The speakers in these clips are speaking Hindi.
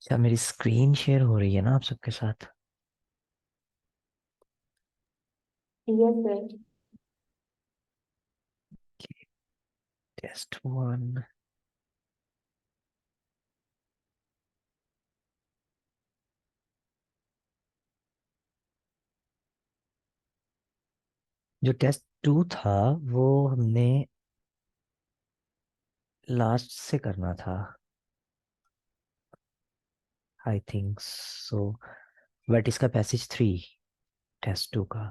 क्या मेरी स्क्रीन शेयर हो रही है ना आप सबके साथ? Yes sir. Test one. जो टेस्ट टू था वो हमने लास्ट से करना था, आई थिंक सो। बट इसका पैसेज थ्री, टेस्ट टू का।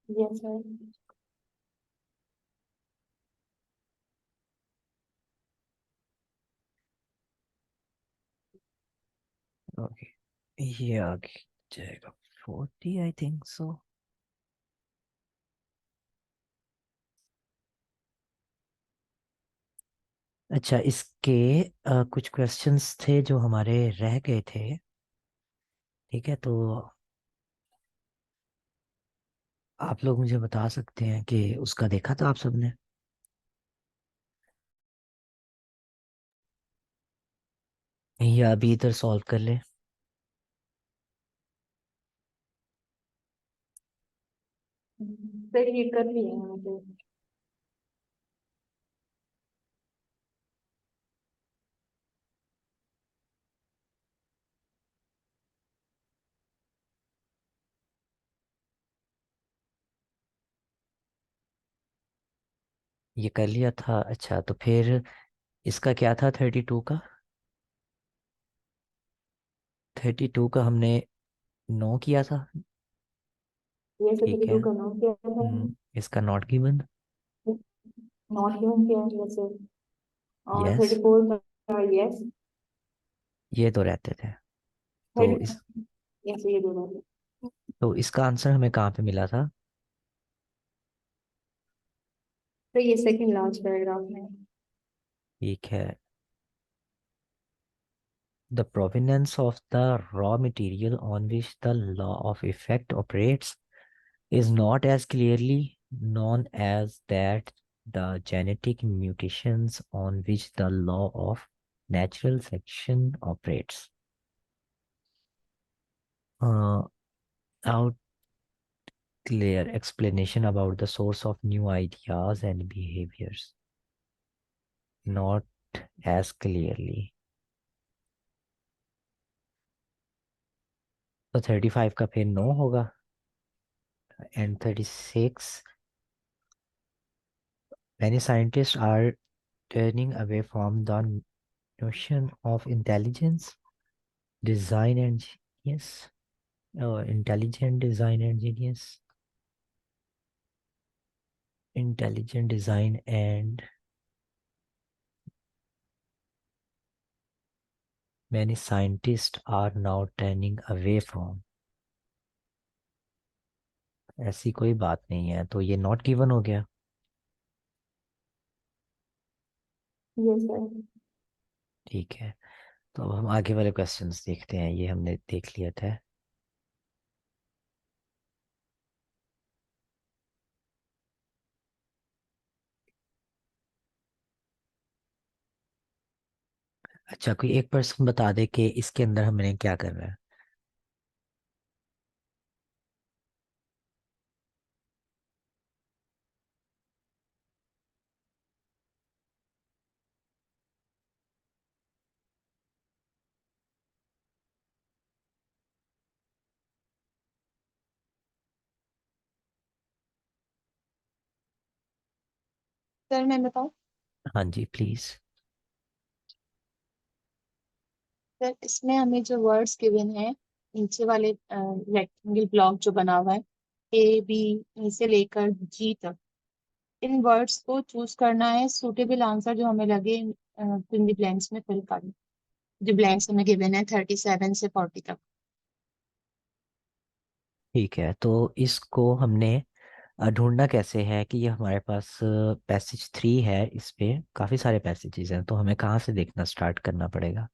Yes sir. ओके, ये आगे जाएगा 40, आई थिंक सो। अच्छा, इसके कुछ क्वेश्चंस थे जो हमारे रह गए थे। ठीक है, तो आप लोग मुझे बता सकते हैं कि उसका देखा था आप सबने? या अभी इधर सॉल्व कर ले? सर ये कर लिया है मुझे। ये कर लिया था। अच्छा, तो फिर इसका क्या था 32 का? 32 का हमने नो किया था। ये ठीक सर है। टू का नोट किया था। इसका नॉट गिवन। नॉट गिवन किया है सर। और यस, 34 का यस। ये तो रहते थे। तो थर्टी इस यस ये दोनों। तो इसका आंसर हमें कहाँ पे मिला था? तो ये सेकंड लास्ट पैराग्राफ में। ठीक है। The provenance of the raw material on which the law of effect operates is not as clearly known as that the genetic mutations on which the law of natural selection operates. Uh, out clear explanation about the source of new ideas and behaviors. Not as clearly. तो 35 का फिर नो होगा। And 36, many scientists are turning away from the notion of intelligence, design and genius, intelligent design and genius, intelligent design and many scientists are now turning away from। ऐसी कोई बात नहीं है, तो ये नॉट गिवन हो गया। Yes sir. ठीक है, तो अब हम आगे वाले क्वेश्चंस देखते हैं। ये हमने देख लिया था। अच्छा, कोई एक पर्सन बता दे कि इसके अंदर हमने क्या करना है। सर मैं बताऊं। हाँ जी, प्लीज। सर इसमें हमें जो वर्ड्स गिवन है नीचे वाले रेक्टेंगल ब्लॉक जो बना हुआ है ए बी से लेकर जी तक, इन वर्ड्स को चूज करना है। सूटेबल आंसर जो हमें लगे इन द ब्लैंक्स में फिल करना। जो ब्लैंक्स हमें गिवन है 37 से 40 तक। ठीक है, तो इसको हमने ढूंढना कैसे है कि ये हमारे पास पैसेज थ्री है। इस पे काफी सारे पैसेजेस हैं, तो हमें कहाँ से देखना स्टार्ट करना पड़ेगा?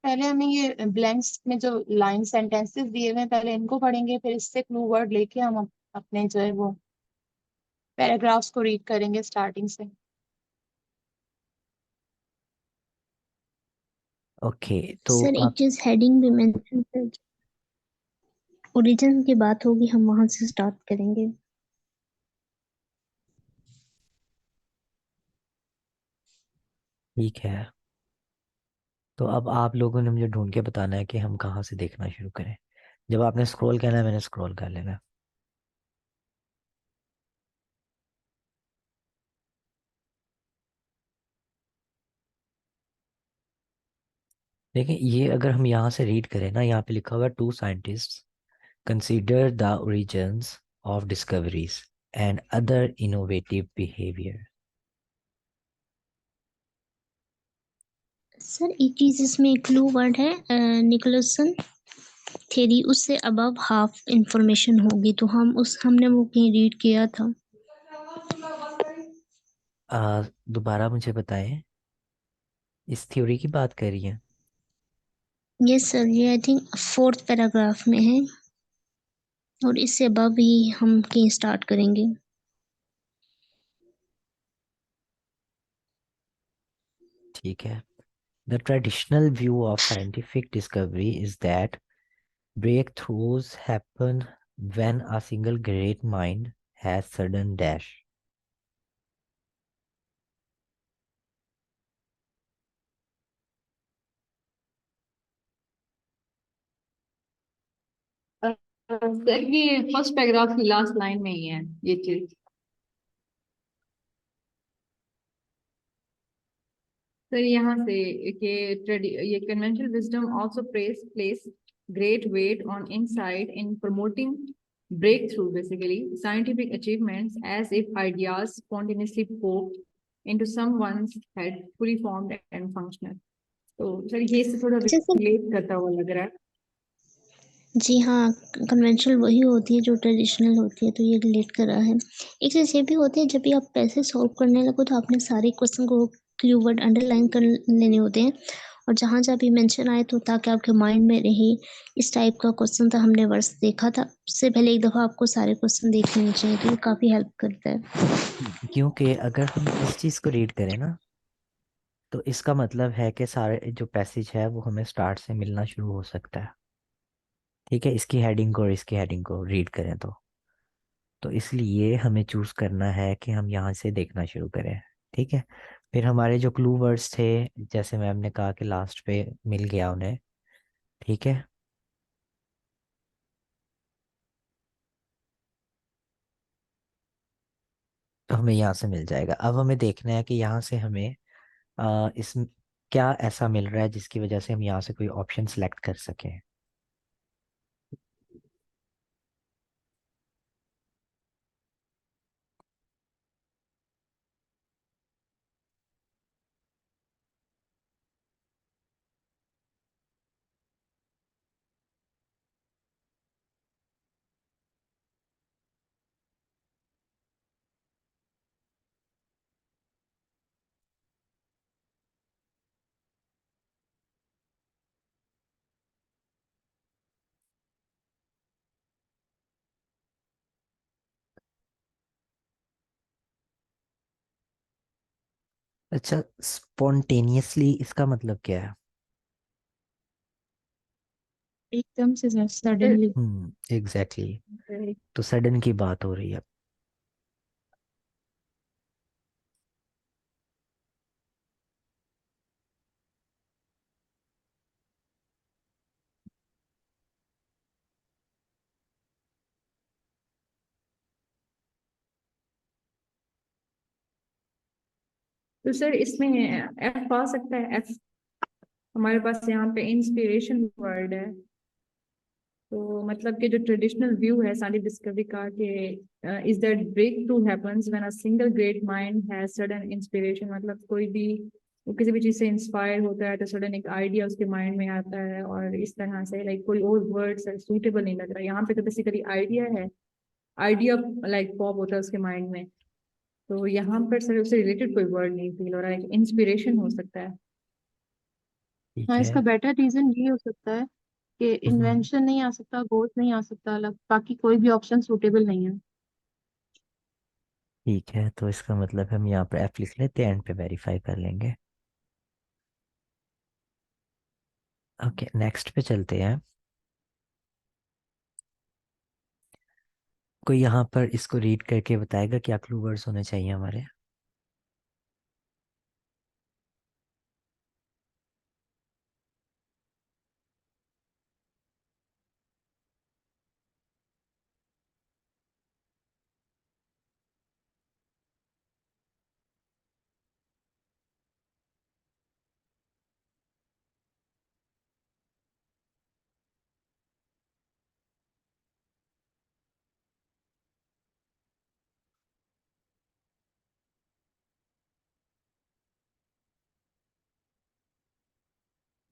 पहले हमें ये ब्लैंक्स में जो लाइन सेंटेंसेस दिए हुए हैं पहले इनको पढ़ेंगे, फिर इससे क्लू वर्ड लेके हम अपने जो है वो पैराग्राफ्स को रीड करेंगे स्टार्टिंग से। ओके, तो सर एक आप चीज हेडिंग भी मेंशन कर, ओरिजिन की बात होगी, हम वहां से स्टार्ट करेंगे। ठीक है। तो अब आप लोगों ने मुझे ढूंढ के बताना है कि हम कहाँ से देखना शुरू करें। जब आपने स्क्रॉल करना है मैंने स्क्रॉल कर लेना है। देखिए, ये अगर हम यहाँ से रीड करें ना, यहाँ पे लिखा हुआ two scientists consider the origins of discoveries and other innovative behaviour. Sir एक चीज इसमें क्लू वर्ड है, निकोलसन थ्योरी, उससे अबव हाफ इंफॉर्मेशन होगी, तो हमने वो कहीं रीड किया था। दोबारा मुझे बताएं, इस थ्योरी की बात कर रही हैं? यस सर, ये आई थिंक फोर्थ पैराग्राफ में है, और इससे अबव ही हम कहीं स्टार्ट करेंगे। ठीक है। The traditional view of scientific discovery is that breakthroughs happen when a single great mind has sudden dash. Sir ये फर्स्ट पैराग्राफ की लास्ट लाइन में ही है ये चीज। सर यहाँ से कि ये conventional wisdom also place great weight on insight in promoting breakthrough basically scientific achievements as if ideas spontaneously pop into someone's head fully formed and functional। तो सर ये से थोड़ा अच्छा सर, रिलेट करता हुआ लग रहा है। जी हाँ, कन्वेंशनल वही होती है जो ट्रेडिशनल होती है, तो ये रिलेट कर रहा है। एक चीज़ ये भी होती है, जब भी आप पैसे सॉल्व करने लगो तो आपने सारे क्वेश्चन को क्यू वर्ड अंडरलाइन कर लेने होते हैं, और जहाँ जहाँ भी मेंशन आए तो ताकि आपके माइंड में रहे। इस टाइप का क्वेश्चन था, हमने वर्ष देखा था, उससे पहले एक दफ़ा आपको सारे क्वेश्चन देख लेने चाहिए, तो ये काफ़ी हेल्प करता है। क्योंकि अगर हम इस चीज को रीड करें ना, तो इसका मतलब है कि सारे जो पैसेज है वो हमें स्टार्ट से मिलना शुरू हो सकता है। ठीक है, इसकी हेडिंग को और इसकी हेडिंग को रीड करें तो इसलिए हमें चूज करना है कि हम यहाँ से देखना शुरू करें। ठीक है। फिर हमारे जो क्लू वर्ड्स थे, जैसे मैम ने कहा कि लास्ट पे मिल गया उन्हें। ठीक है। तो हमें यहाँ से मिल जाएगा। अब हमें देखना है कि यहाँ से हमें इस क्या ऐसा मिल रहा है जिसकी वजह से हम यहाँ से कोई ऑप्शन सेलेक्ट कर सकें। अच्छा, स्पॉन्टेनियसली इसका मतलब क्या है? एकदम से सडनली। Exactly exactly। तो सडन की बात हो रही है। तो सर इसमें एफ आ सकता है एफ। हमारे पास यहाँ पे इंस्पिरेशन वर्ड है। तो मतलब कि जो ट्रेडिशनल व्यू है सारी डिस्कवरी का कि is that breakthrough happens when a single great mind has sudden inspiration, मतलब कोई भी वो किसी भी चीज से इंस्पायर होता है तो सडन एक आइडिया उसके माइंड में आता है, और इस तरह से लाइक कोई और वर्ड सूटेबल नहीं लग रहा यहाँ पे, तो बेसिकली आइडिया है। आइडिया लाइक पॉप होता है उसके माइंड में। तो यहाँ पर सर उससे रिलेटेड कोई वर्ड नहीं फील हो रहा है, इंस्पिरेशन हो सकता है। ठीक हाँ, है। इसका बेटर रीजन ये हो सकता है कि हम्म, इन्वेंशन नहीं आ सकता, गोल नहीं आ सकता अलग, बाकी कोई भी ऑप्शन सूटेबल नहीं है। ठीक है, तो इसका मतलब हम यहाँ पर एफ लिख लेते हैं, एंड पे वेरीफाई कर लेंगे। ओके, नेक्स्ट पे चलते हैं। कोई यहाँ पर इसको रीड करके बताएगा क्या क्लू वर्ड्स होने चाहिए हमारे?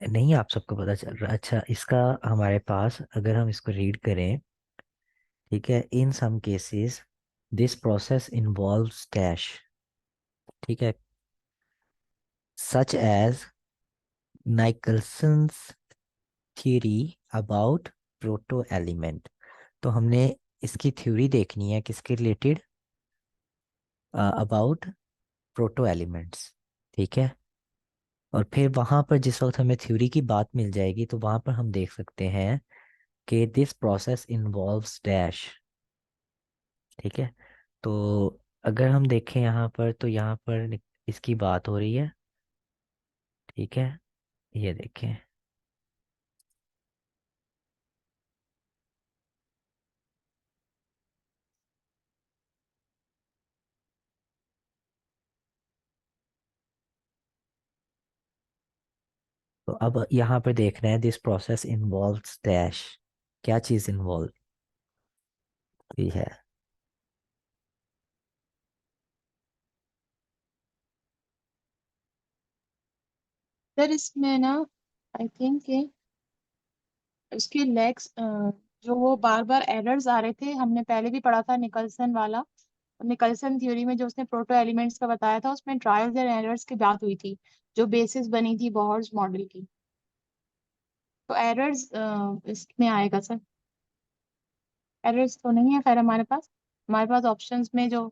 नहीं, आप सबको पता चल रहा। अच्छा, इसका हमारे पास अगर हम इसको रीड करें, ठीक है, in some cases this process involves dash, ठीक है, such as Nicholson's theory about proto element. तो हमने इसकी थ्योरी देखनी है किसके रिलेटेड? अबाउट प्रोटो एलिमेंट्स, ठीक है। और फिर वहां पर जिस वक्त हमें थ्योरी की बात मिल जाएगी तो वहां पर हम देख सकते हैं कि दिस प्रोसेस इन्वॉल्व्स डैश, ठीक है। तो अगर हम देखें यहाँ पर तो यहाँ पर इसकी बात हो रही है, ठीक है, ये देखें। तो अब यहाँ पर देखना है दिस प्रोसेस इन्वॉल्व्स डैश, क्या चीज इन्वॉल्व हुई है? सर इसमें ना आई थिंक उसके लेग्स जो वो बार बार एरर्स आ रहे थे, हमने पहले भी पढ़ा था निकलसन वाला। निकलसन थ्योरी में जो उसने प्रोटो एलिमेंट्स का बताया था उसमें ट्रायल्स एंड एरर्स की बात हुई थी, जो बेसिस बनी थी बोहर्स मॉडल की। तो एरर्स इसमें आएगा सर। एरर्स तो नहीं है खैर हमारे पास ऑप्शंस में जो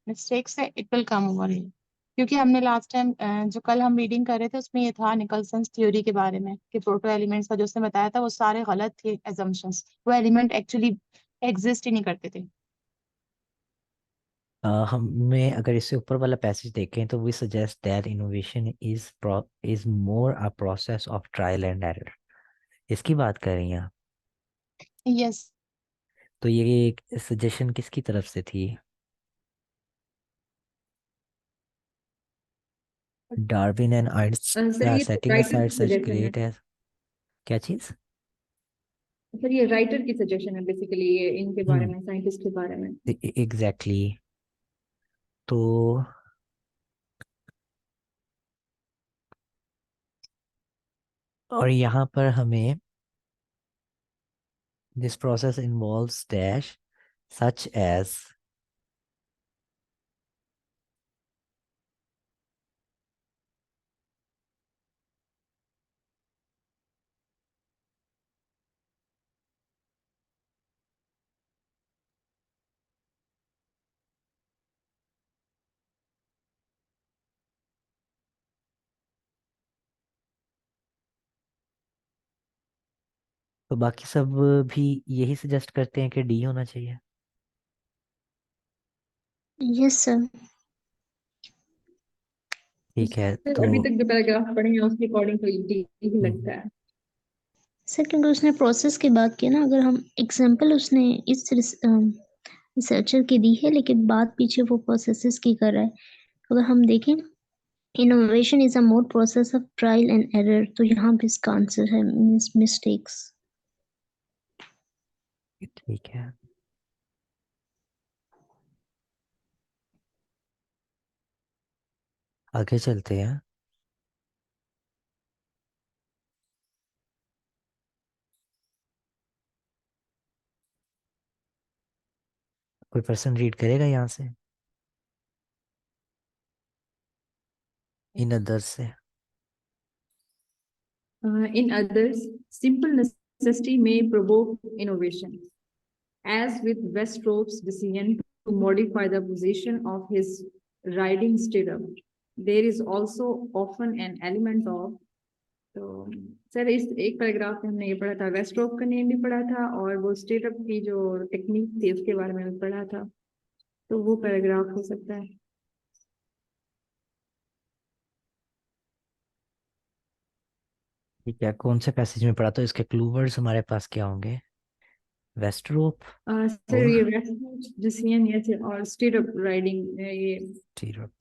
मिस्टेक्स है it will come over here. क्योंकि हमने लास्ट टाइम जो कल हम रीडिंग कर रहे थे उसमें ये था निकलसन थ्योरी के बारे में कि प्रोटो एलिमेंट्स का जो उसने बताया था वो सारे गलत थे एजम्पशंस, वो एलिमेंट एक्चुअली एग्जिस्ट ही नहीं करते थे। हमें अगर इससे ऊपर वाला पैसेज देखें तो we suggest that innovation is more a process of trial and error, इसकी बात कर रही हैं आप? यस। तो ये सजेशन किसकी तरफ से थी? Darwin and sir Einstein are ये तो सेटिंग राइटर असाइड की सच सजेशन है। ग्रेट एज, क्या चीज? सर ये राइटर की सजेशन है बेसिकली, ये इनके बारे हम्म, में, साइंटिस्ट के बारे में। एग्जैक्टली। तो और यहाँ पर हमें this process involves dash such as, तो बाकी सब भी यही सजेस्ट करते हैं कि डी होना चाहिए। Yes sir. ठीक है, सर तो अभी तक जो पैराग्राफ पढ़े हैं उसके अकॉर्डिंग तो ये ही लगता है। सर क्योंकि उसने प्रोसेस की बात की ना, अगर हम एग्जांपल उसने इस रिसर्चर की दी है लेकिन बात पीछे वो प्रोसेसेस की कर रहा है। अगर हम देखें innovation is a more process of trial and error, तो यहाँ पे इसका आंसर है मिस्टेक्स। ठीक है, आगे चलते हैं। कोई पर्सन रीड करेगा यहाँ से, इन अदर्स से? In others, simple necessity may provoke innovation, as with Westrope's decision to modify the position of his riding stirrup. There is also often an element of तो सर इस एक पैराग्राफ में हमने ये पढ़ा था, वेस्ट्रोप का नेम भी पढ़ा था और वो स्टेटअप की जो टेक्निक थी उसके बारे में भी पढ़ा था, तो वो पैराग्राफ हो सकता है। ठीक है, कौन से पैसेज में पढ़ा? तो इसके क्लू वर्ड्स हमारे पास क्या होंगे? वेस्टरोप सर और ये वेस्ट जसियन ये और स्टेटअप राइडिंग ये। टीरप।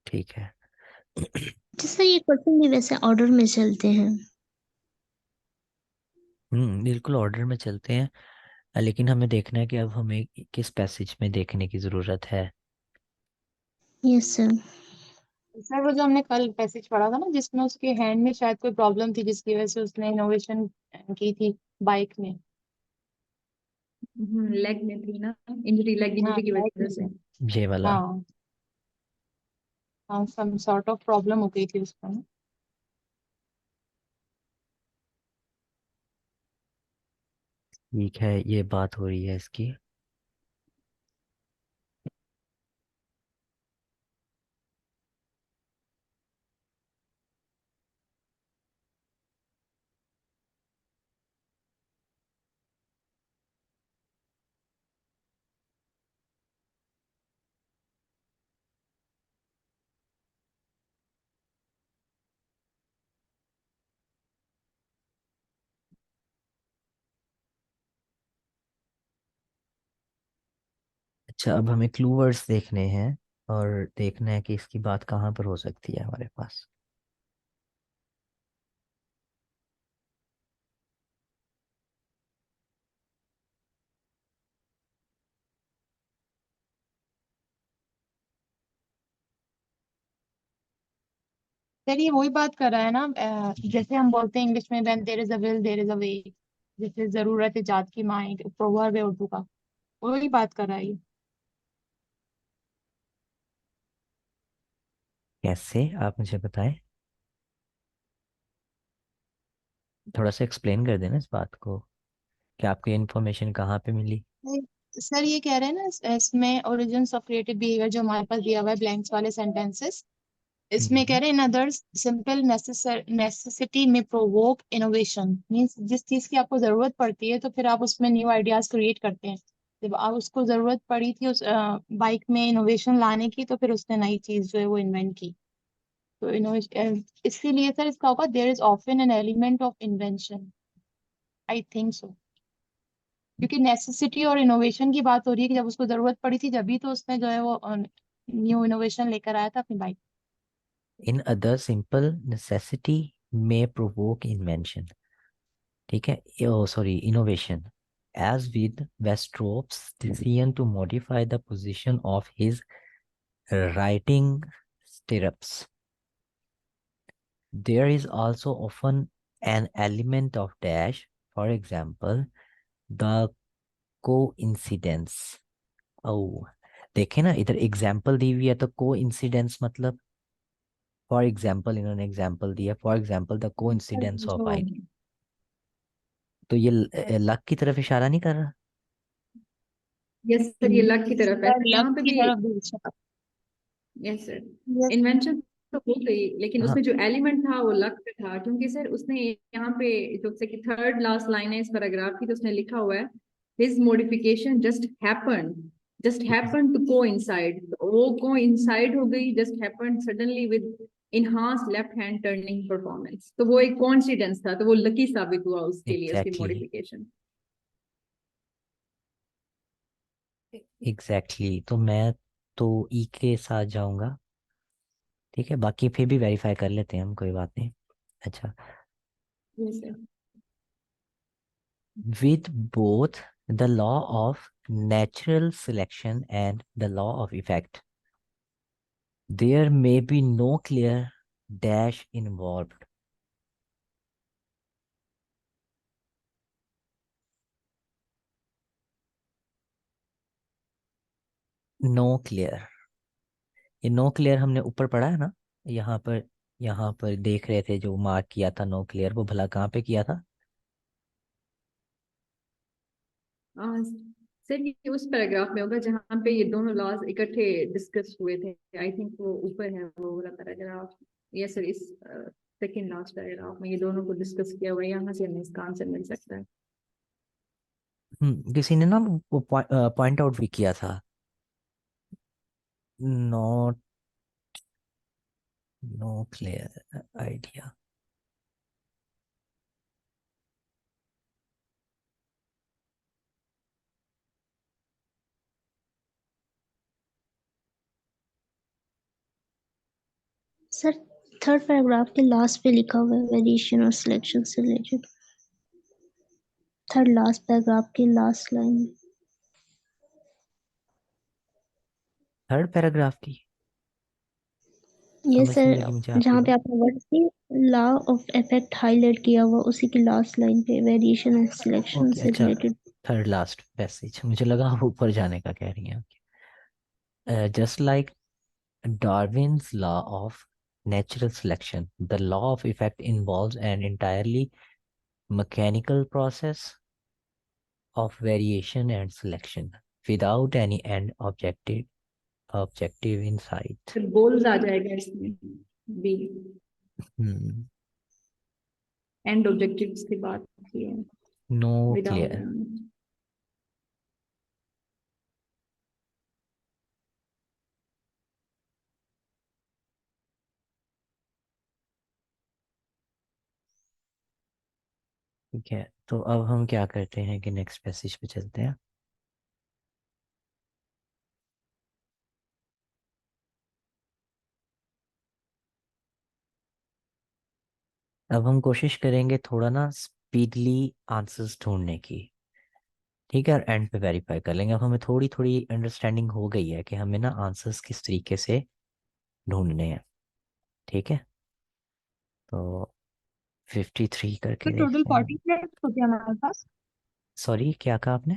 ठीक है। जैसे ये क्वेश्चन भी वैसे ऑर्डर में चलते हैं। बिल्कुल ऑर्डर में चलते हैं, लेकिन हमें देखना है कि अब हमें किस पैसेज में देखने की जरूरत है। Yes sir. सर वो जो हमने कल पैसेज पढ़ा था ना जिसमें उसके हैंड में शायद कोई प्रॉब्लम थी जिसकी वजह से उसने इनोवेशन की थी बाइक में। लेग में थी ना इंजरी, लेग हाँ इंजरी की बाइक वजह से। में। ये वाला। हाँ हाँ सम सॉर्ट ऑफ प्रॉब्लम हो गई थी उसको ना। ठीक है, ये बात हो रही है इसकी। अच्छा, अब हमें क्लू वर्ड्स देखने हैं और देखना है कि इसकी बात कहाँ पर हो सकती है हमारे पास। सर ये वही बात कर रहा है ना, जैसे हम बोलते हैं इंग्लिश में when there is a will there is a way. जैसे जरूरत है जात की माँ, एक प्रोवर्ब है उर्दू का, वही बात कर रहा है ये। कैसे, आप मुझे बताएं, थोड़ा सा एक्सप्लेन कर देना इस बात को कि आपको ये इन्फॉर्मेशन कहाँ पे मिली। सर ये कह रहे हैं ना इसमें ओरिजिन्स ऑफ क्रिएटिव बिहेवियर जो हमारे पास दिया हुआ है ब्लैंक्स वाले सेंटेंसेस, इसमें कह हम्म। रहे हैं इन अदर्स सिंपल नेसेसिटी में प्रोवोक इनोवेशन। मींस जिस चीज की आपको जरूरत पड़ती है तो फिर आप उसमें न्यू आइडियाज क्रिएट करते हैं। जब आप उसको जरूरत पड़ी थी उस बाइक में इनोवेशन लाने की तो फिर उसने नई चीज जो है वो इन्वेंट की। तो इनोवेशन इसीलिए सर इसका होगा there is often an element of invention. I think so, क्योंकि नेसेसिटी और इनोवेशन की बात हो रही है कि जब उसको जरूरत पड़ी थी जब भी तो उसने जो है वो न्यू इनोवेशन लेकर आया था अपनी bike. In other simple necessity में प्रोवोक इन्वेंशन। ठीक है, oh sorry, innovation. As with Westropp's decision to modify the position of his riding stirrups, there is also often an element of dash. For example, the coincidence. Oh, देखे ना, इधर एग्जाम्पल दी हुई है तो को इंसिडेंस मतलब फॉर एग्जाम्पल, इन्होंने एग्जाम्पल दिया, फॉर एग्जाम्पल द को इंसिडेंस ऑफ जो बाइक। तो ये लक की तरफ इशारा नहीं कर रहा? यस सर ये लक की तरफ है, सर लक यहाँ पे की भी। तरफ भी अच्छा। Yes sir, yes. इन्वेंशन तो हो गई लेकिन हाँ, उसमें जो एलिमेंट था वो लक पे था, क्योंकि सर उसने यहाँ पे जो से कि थर्ड लास्ट लाइन है इस पैराग्राफ की, तो उसने लिखा हुआ है his modification just happen to coincide. वो कोइंसाइड हो गई, just happen suddenly with enhance left hand turning performance, तो वो एक कोइंसिडेंस था, तो वो लकी साबित हुआ उसके लिए उसकी एग्जैक्टली। मॉडिफिकेशन। एग्जैक्टली, तो मैं तो ई के साथ जाऊंगा। ठीक है, बाकी फिर भी वेरीफाई कर लेते हैं हम, कोई बात नहीं। अच्छा, yes sir. with both the law of natural selection and the law of effect, there may be no clear dash involved. No clear, ये नो क्लियर हमने ऊपर पढ़ा है ना, यहाँ पर, यहाँ पर देख रहे थे जो मार्क किया था नो क्लियर, वो भला कहाँ पे किया था? सर ये उस पैराग्राफ में होगा जहाँ पे ये दोनों लॉज इकट्ठे डिस्कस हुए थे, आई थिंक वो ऊपर है वो वाला पैराग्राफ। यस सर, इस सेकेंड लास्ट पैराग्राफ में ये दोनों को डिस्कस किया हुआ है, यहाँ से हमें इसका आंसर मिल सकता है। किसी ने ना वो पॉइंट आउट भी किया था, not know clear idea. Sir third paragraph के लास्ट पे लिखा हुआ है वेरिएशन और सिलेक्शन से रिलेटेड, थर्ड लास्ट पैराग्राफ की लास्ट लाइन। थर्ड पैराग्राफ की ये समझ नहीं लगी मुझे सर आपकी जहाँ पे बात। आपने वर्ड की लॉ ऑफ इफेक्ट हाईलाइट किया हुआ उसी की लास्ट लाइन पे वेरिएशन एंड सिलेक्शन ओके से अच्छा, रिलेटेड। थर्ड लास्ट पैसेज, मुझे लगा आप ऊपर जाने का कह रही हैं। Just like Darwin's law of natural selection, the law of effect involves an entirely mechanical process of variation and selection without any end objective insight. फिर गोल्स आ जाएगा इसमें, बी Hmm. एंड ऑब्जेक्टिव्स की बात की है, No विदाउट clear. ठीक है, तो अब हम क्या करते हैं कि नेक्स्ट पैसेज पे चलते हैं। अब हम कोशिश करेंगे थोड़ा ना स्पीडली आंसर्स ढूंढने की। ठीक है, और एंड पे वेरीफाई कर लेंगे। अब हमें थोड़ी थोड़ी अंडरस्टैंडिंग हो गई है कि हमें ना आंसर्स किस तरीके से ढूंढने हैं। ठीक है, तो 53 तो करके टोटल देखते हैं। 40 मिनट्स होते हैं हमारे पास। सॉरी, क्या कहा आपने?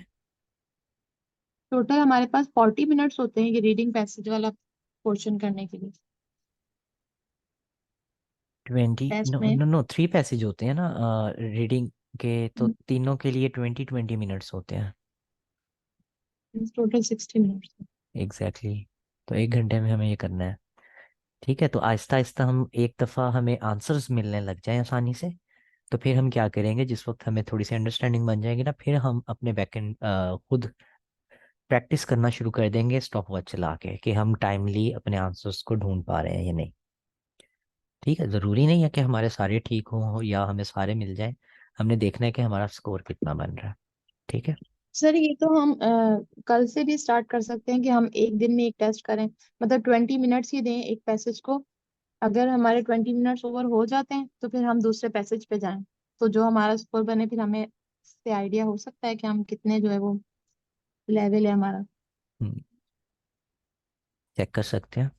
टोटल हमारे पास 40 मिनट्स होते हैं ये रीडिंग पैसेज वाला पोर्शन करने के लिए 20? टेस्ट नो में। नो नो, 3 पैसेज होते हैं ना रीडिंग के, तो तीनों के लिए 20-20 मिनट्स होते हैं। Total 60 minutes. Exactly exactly. तो 1 घंटे में हमें ये करना है। ठीक है, तो आहिस्ता आहिस्ता हम एक दफ़ा हमें आंसर्स मिलने लग जाएं आसानी से, तो फिर हम क्या करेंगे, जिस वक्त हमें थोड़ी सी अंडरस्टैंडिंग बन जाएगी ना, फिर हम अपने बैकएंड खुद प्रैक्टिस करना शुरू कर देंगे स्टॉप वॉच चला के कि हम टाइमली अपने आंसर्स को ढूंढ पा रहे हैं या नहीं। ठीक है, ज़रूरी नहीं है कि हमारे सारे ठीक हों या हमें सारे मिल जाएं। हमने देखना है कि हमारा स्कोर कितना बन रहा है। ठीक है। सर ये तो हम कल से भी स्टार्ट कर सकते हैं कि हम एक दिन में एक टेस्ट करें, मतलब 20 मिनट्स ही दें एक पैसेज को। अगर हमारे 20 मिनट्स ओवर हो जाते हैं तो फिर हम दूसरे पैसेज पे जाएं, तो जो हमारा स्कोर बने फिर हमें इससे आइडिया हो सकता है कि हम कितने जो है वो लेवल है हमारा। चेक कर सकते हैं।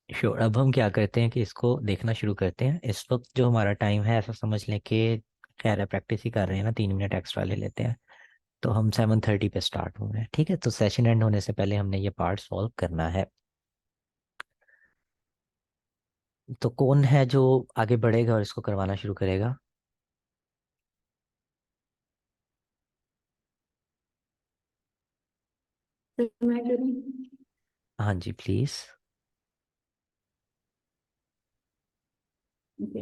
श्योर, अब हम क्या करते हैं कि इसको देखना शुरू करते हैं। इस वक्त जो हमारा टाइम है, ऐसा समझ लें कि खैर है, प्रैक्टिस ही कर रहे हैं ना, 3 मिनट एक्स्ट्रा ले लेते हैं। तो हम 7:30 पे स्टार्ट हो रहे हैं। ठीक है, तो सेशन एंड होने से पहले हमने ये पार्ट सॉल्व करना है। तो कौन है जो आगे बढ़ेगा और इसको करवाना शुरू करेगा? तो मैं करूँ? हाँ जी, प्लीज। ओके,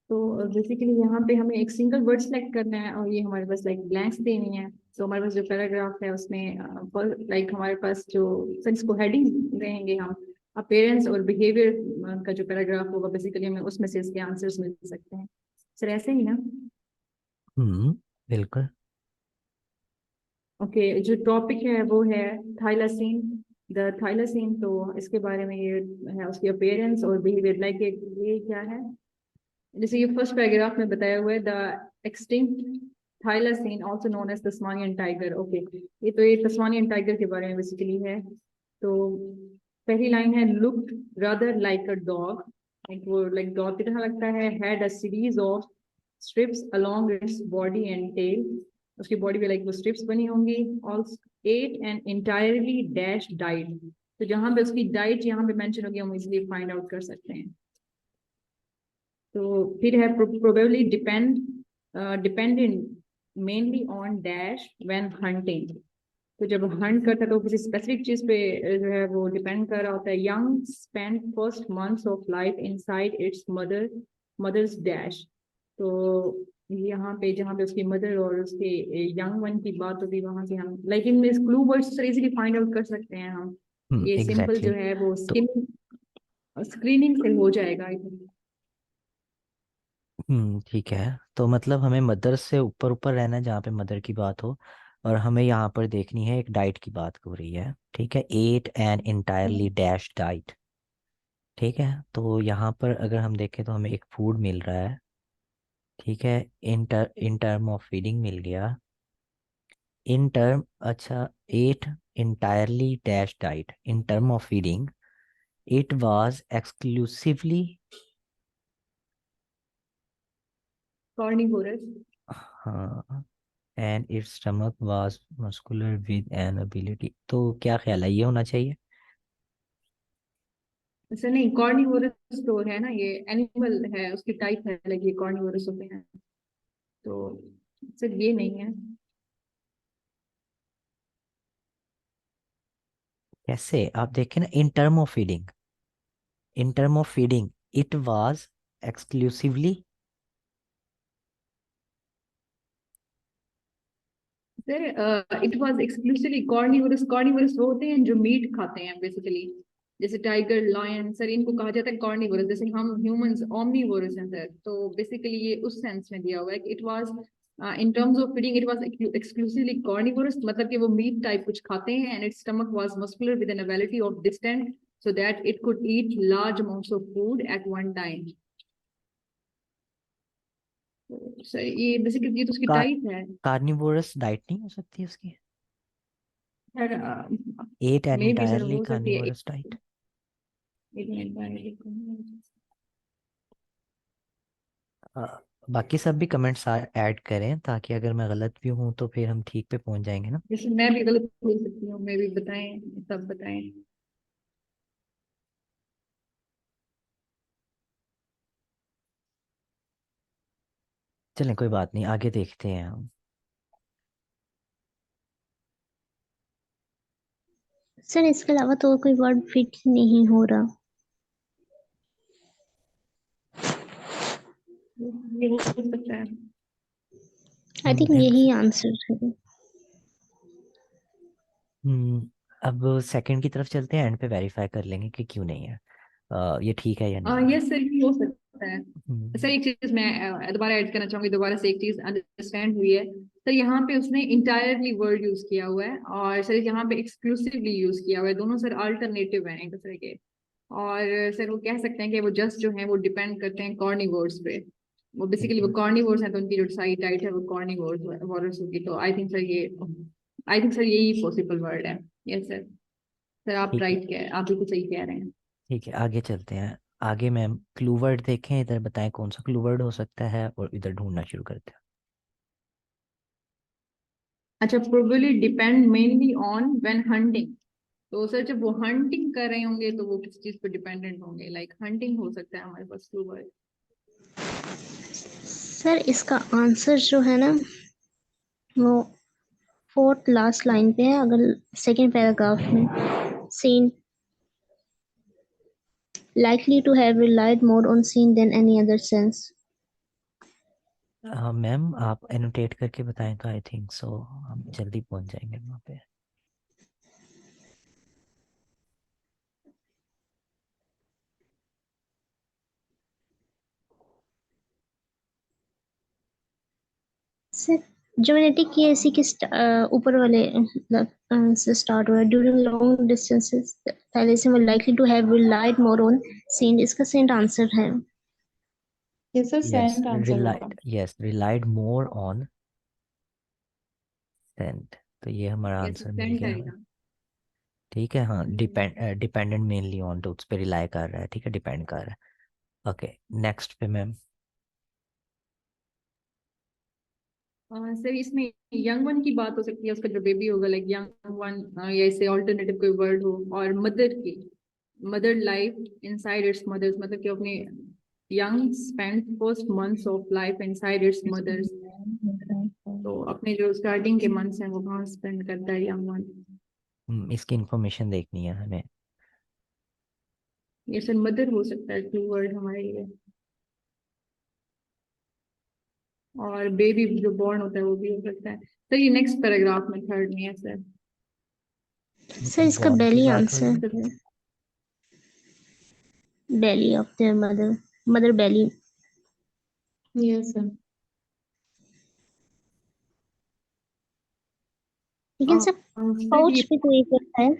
तो बेसिकली यहाँ पे हमें एक सिंगल वर्ड सेलेक्ट करना है और ये हमारे पास लाइक ब्लैंक्स देनी है। तो हमारे पास जो पैराग्राफ है उसमें लाइक हमारे पास जो सर इसको हेडिंग देंगे हम, अपीयरेंस और बिहेवियर का जो पैराग्राफ होगा बेसिकली हमें उसमें से इसके आंसर्स मिल सकते हैं। सर ऐसे ही ना? बिल्कुल। ओके, जो टॉपिक है वो है थाइलासीन, द थाइलासीन। तो इसके बारे में ये है उसकी अपीयरेंस और बिहेवियर। लाइक ये क्या है, जैसे ये फर्स्ट पैराग्राफ में बताया हुआ है, the extinct thylacine also known as Tasmanian tiger. Okay, ये तस्मानियन टाइगर के बारे में बेसिकली है। तो पहली लाइन है, looked rather like a dog, like वो लाइक डॉग की तरह लगता है, had a series of stripes along its body and tail, उसकी बॉडी पे लाइक वो स्ट्रिप्स बनी होंगी। Also ate and entirely dash diet, तो जहां पे उसकी डाइट यहाँ पे मेंशन होगी हम इजिली फाइंड आउट कर सकते हैं। तो फिर है probably dependent mainly on dash when hunting, तो जब हंट करता है तो किसी स्पेसिफिक चीज पे जो है वो डिपेंड कर रहा होता है। Young spend first months of life inside its mother's dash. तो यहाँ पे जहाँ पे उसकी मदर और उसके यंग वन की बात होती है, वहां से हम like in clue words easily find out कर सकते हैं हम। ये सिंपल जो एग्जैक्टली। है वो तो स्क्रीनिंग से हो जाएगा आई थिंक। ठीक है, तो मतलब हमें मदर से ऊपर ऊपर रहना है जहाँ पे मदर की बात हो, और हमें यहाँ पर देखनी है एक डाइट की बात हो रही है। ठीक है, ate an entirely dash diet. ठीक है, तो यहाँ पर अगर हम देखें तो हमें एक फूड मिल रहा है। ठीक है, इन टर्म ऑफ फीडिंग मिल गया। इन टर्म, अच्छा, at entirely dash diet in term of feeding it was exclusively, carnivorous. हाँ, and its stomach was muscular with an ability. तो क्या ख्याल है, ये होना चाहिए? ऐसा नहीं, कार्निवोरस तो है ना, ये एनिमल है, उसकी टाइप है अलग, ये कार्निवोरस होते हैं। तो सिर्फ ये नहीं है। कैसे, आप देखें ना, इन term of feeding it was exclusively. Sir it was exclusively carnivorous. Carnivorous वो होते हैं जो मीट खाते हैं बेसिकली, जैसे टाइगर, लायन, सर इनको कहा जाता है कार्निवोरस। जैसे हम ह्यूमंस ओमनीवोरस हैं सर, तो बेसिकली ये उस सेंस में दिया हुआ है कि it was in terms of feeding it was exclusively carnivorous, मतलब कि वो मीट टाइप कुछ खाते हैं। And its stomach was muscular with an ability of distant so that it could eat large amounts of food at one time. Sir ये बेसिकली ये तो उसकी कार टाइप है कार्निवोरस डाइट नहीं हो सकती उसकी? Sir. Ate an may be sir entirely हो सकती है। Carnivorous diet. एक मिनट। बाकी सब भी कमेंट्स ऐड करें, ताकि अगर मैं गलत भी हूँ तो फिर हम ठीक पे पहुंच जाएंगे ना। जैसे मैं भी गलत बोल सकती हूँ, मैं भी बताएं, सब बताएं। चलें, कोई बात नहीं, आगे देखते हैं हम। सर इसके अलावा तो कोई वर्ड फिट नहीं हो रहा। ये हो सकता है। आई थिंक यही आंसर है। अब सेकंड की तरफ चलते हैं, एंड पे वेरीफाई कर लेंगे कि क्यों नहीं है, ये ठीक है या नहीं है। यस सर, ये हो सकता है। सर हम्म, एक चीज मैं दोबारा ऐड करना चाहूंगी, दोबारा से एक चीज अंडरस्टैंड हुई है सर। यहाँ पे उसने इंटायरली वर्ड यूज किया हुआ है, और सर यहाँ पे एक्सक्लूसिवली यूज किया हुआ है। दोनों सर अल्टरनेटिव हैं एक दूसरे के। और सर वो कह सकते हैं कि वो जस्ट जो है वो डिपेंड करते हैं कार्निवोर्स पे। वो बेसिकली वो कार्निवोर्स हैं, तो उनकी जो सारी डाइट है वो कार्निवोर्स होगी। तो आई थिंक सर यही पॉसिबल वर्ड है। Yes sir. सर आप ठीक है, राइट कह, आप बिल्कुल सही कह रहे हैं। ठीक है, आगे चलते हैं। आगे मैम क्लू वर्ड देखें, इधर बताएं कौन सा क्लू वर्ड हो सकता है, और इधर ढूंढना शुरू करते हैं। अच्छा, probably depend mainly on when hunting. तो सर जब वो हंटिंग कर रहे होंगे तो वो किस चीज पे डिपेंडेंट होंगे, लाइक हंटिंग हो सकता है हमारे पास क्लू वर्ड। सर इसका आंसर जो है ना वो फोर्थ लास्ट लाइन पे है, अगर सेकेंड पैराग्राफ में। Seen likely to have relied more on scene than any other sense. Ma'am आप एनोटेट करके बताएं तो आई थिंक सो हम जल्दी पहुंच जाएंगे वहाँ पे। सर ज्योमेट्रिक की ऐसी किस ऊपर वाले से स्टार्ट हुआ है। ड्यूरिंग लॉन्ग डिस्टेंसेस पहले से वो likely to have relied more on scent, इसका सेंट आंसर है। ये सर यस, सेंट आंसर होगा। Relied more on scent. तो ये हमारा यस आंसर मिल सेंट गया हमें। आएगा। ठीक है, हाँ, डिपेंडेंट मेनली ऑन, तो उस पर रिलाई कर रहा है। ठीक है, डिपेंड कर रहा है। ओके, नेक्स्ट पे मैम। सर इसमें यंग वन की बात हो सकती है, उसका जो बेबी होगा लाइक यंग वन, या इससे ऑल्टरनेटिव कोई वर्ड हो। और मदर की, mother life inside its mother's, मतलब कि अपने young spend first months of life inside its mother's. तो अपने जो स्टार्टिंग के मंथ्स हैं वो कहाँ स्पेंड करता है यंग वन। इसकी इंफॉर्मेशन देखनी है हमें। ये सर मदर हो सकता है क्लू वर्ड हमारे लिए, और बेबी जो बॉर्न होता है वो भी हो सकता है। सर ये नेक्स्ट पैराग्राफ में थर्ड में है सर। सर इसका बॉर्न की बेली बात हो रही आंसर है। है, belly of their mother, mother belly. Yes sir. लेकिन सर सर ये पाउच भी तो एक होता है।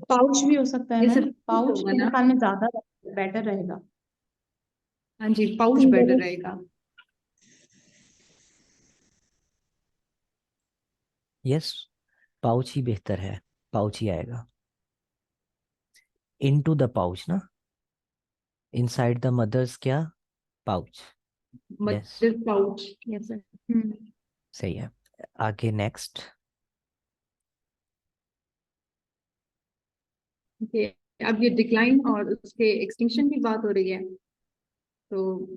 पाउच भी हो सकता है ये मैम, सर पाउच होगा मेरे ना। ख्याल में ज्यादा बेटर रहेगा। हाँ जी पाउच बेटर रहेगा। यस, पाउच ही बेहतर है, पाउच ही आएगा। इनटू द पाउच ना, इनसाइड द मदर्स क्या, pouch. Yes, mother pouch. Yes sir. सही है। आगे नेक्स्ट। ओके, अब ये डिक्लाइन और उसके एक्सटिंक्शन की बात हो रही है, तो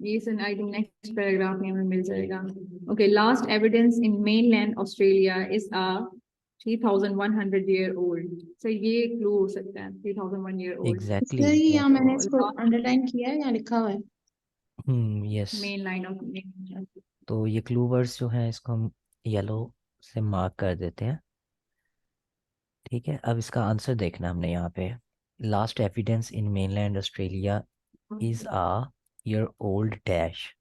ये sir I think next paragraph में हमें मिल जाएगा। Okay, last evidence in mainland Australia is a 3100 year old. Sir ये क्लू हो सकता है 3001 ईयर ओल्ड। एग्जैक्टली सर यहाँ मैंने तो इसको अंडरलाइन किया है या लिखा हुआ है? यस। Main line of. तो ये क्लू वर्ड्स जो हैं इसको हम येलो से मार्क कर देते हैं। ठीक है, अब इसका आंसर देखना हमने यहाँ पे। Last evidence in mainland Australia is a year old dash.